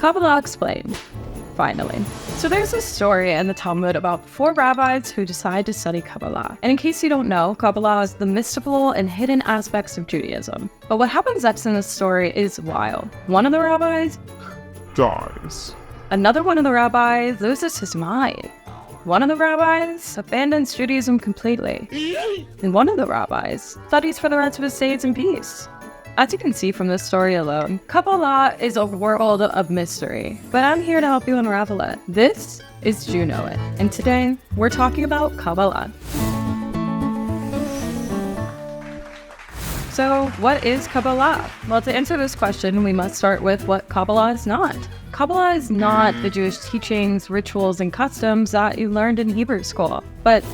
Kabbalah explained. Finally. So there's a story in the Talmud about 4 rabbis who decide to study Kabbalah. And in case you don't know, Kabbalah is the mystical and hidden aspects of Judaism. But what happens next in this story is wild. One of the rabbis dies. Another one of the rabbis loses his mind. One of the rabbis abandons Judaism completely. And one of the rabbis studies for the rest of his days in peace. As you can see from this story alone, Kabbalah is a world of mystery, but I'm here to help you unravel it. This is You Know It, and today we're talking about Kabbalah. So, what is Kabbalah? Well, to answer this question, we must start with what Kabbalah is not. Kabbalah is not the Jewish teachings, rituals, and customs that you learned in Hebrew school, but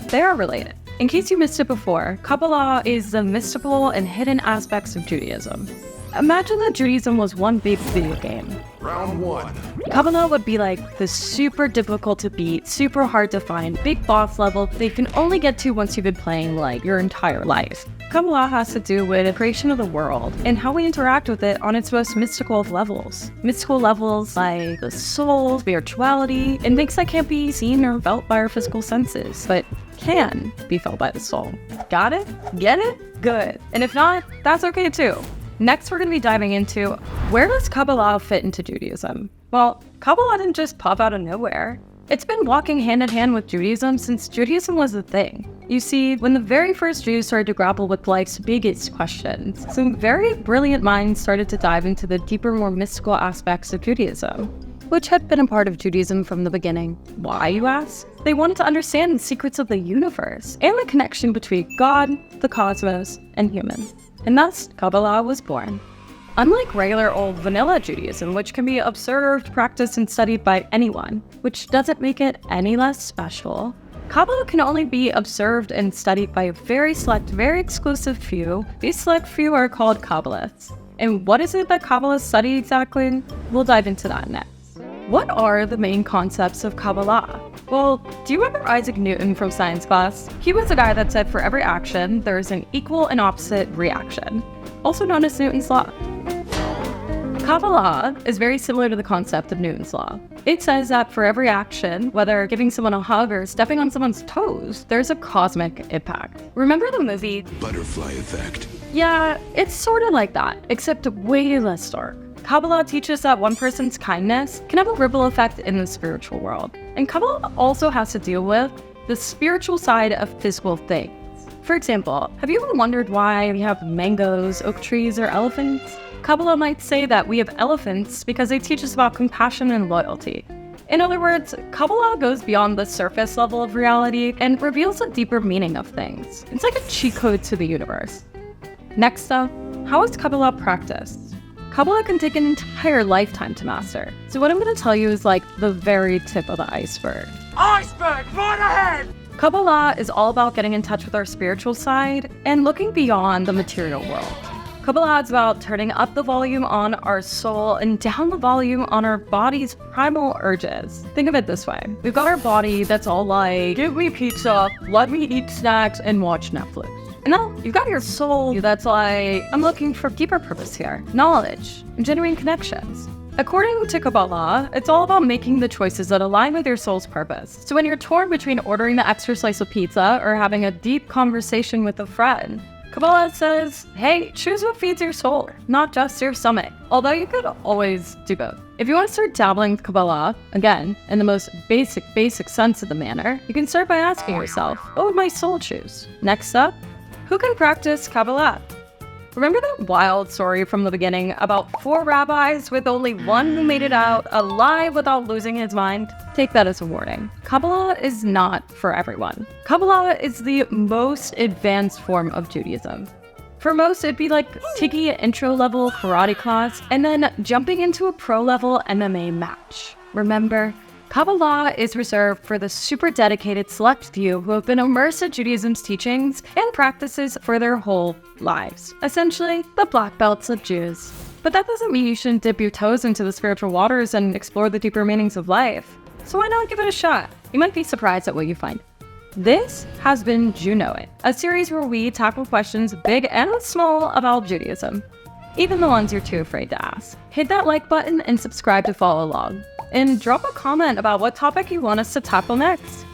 they are related. In case you missed it before, Kabbalah is the mystical and hidden aspects of Judaism. Imagine that Judaism was one big video game. Round 1. Kabbalah would be like the super difficult to beat, super hard to find, big boss level that you can only get to once you've been playing like your entire life. Kabbalah has to do with the creation of the world and how we interact with it on its most mystical of levels. Mystical levels like the soul, spirituality, and things that can't be seen or felt by our physical senses, but can be felt by the soul. Got it? Get it? Good. And if not, that's okay too. Next, we're going to be diving into where does Kabbalah fit into Judaism? Well, Kabbalah didn't just pop out of nowhere. It's been walking hand in hand with Judaism since Judaism was a thing. You see, when the very first Jews started to grapple with life's biggest questions, some very brilliant minds started to dive into the deeper, more mystical aspects of Judaism, which had been a part of Judaism from the beginning. Why, you ask? They wanted to understand the secrets of the universe and the connection between God, the cosmos, and humans. And thus, Kabbalah was born. Unlike regular old vanilla Judaism, which can be observed, practiced, and studied by anyone, which doesn't make it any less special, Kabbalah can only be observed and studied by a very select, very exclusive few. These select few are called Kabbalists. And what is it that Kabbalists study exactly? We'll dive into that next. What are the main concepts of Kabbalah? Well, do you remember Isaac Newton from science class? He was the guy that said for every action, there is an equal and opposite reaction, also known as Newton's law. Kabbalah is very similar to the concept of Newton's law. It says that for every action, whether giving someone a hug or stepping on someone's toes, there's a cosmic impact. Remember the movie Butterfly Effect? Yeah, it's sort of like that, except way less dark. Kabbalah teaches that one person's kindness can have a ripple effect in the spiritual world. And Kabbalah also has to deal with the spiritual side of physical things. For example, have you ever wondered why we have mangoes, oak trees, or elephants? Kabbalah might say that we have elephants because they teach us about compassion and loyalty. In other words, Kabbalah goes beyond the surface level of reality and reveals a deeper meaning of things. It's like a cheat code to the universe. Next up, how is Kabbalah practiced? Kabbalah can take an entire lifetime to master. So what I'm going to tell you is like the very tip of the iceberg. Iceberg, right ahead! Kabbalah is all about getting in touch with our spiritual side and looking beyond the material world. Kabbalah is about turning up the volume on our soul and down the volume on our body's primal urges. Think of it this way. We've got our body that's all like, give me pizza, let me eat snacks, and watch Netflix. And then you've got your soul that's like, I'm looking for deeper purpose here, knowledge, and genuine connections. According to Kabbalah, it's all about making the choices that align with your soul's purpose. So when you're torn between ordering the extra slice of pizza or having a deep conversation with a friend, Kabbalah says, hey, choose what feeds your soul, not just your stomach. Although you could always do both. If you want to start dabbling with Kabbalah, again, in the most basic sense of the manner, you can start by asking yourself, what would my soul choose? Next up, who can practice Kabbalah? Remember that wild story from the beginning about 4 rabbis with only one who made it out alive without losing his mind? Take that as a warning. Kabbalah is not for everyone. Kabbalah is the most advanced form of Judaism. For most, it'd be like taking an intro-level karate class and then jumping into a pro-level MMA match. Remember, Kabbalah is reserved for the super dedicated select few who have been immersed in Judaism's teachings and practices for their whole lives. Essentially, the black belts of Jews. But that doesn't mean you shouldn't dip your toes into the spiritual waters and explore the deeper meanings of life. So why not give it a shot? You might be surprised at what you find. This has been You Know It, a series where we tackle questions big and small about Judaism. even the ones you're too afraid to ask. Hit that like button and subscribe to follow along. And drop a comment about what topic you want us to tackle next.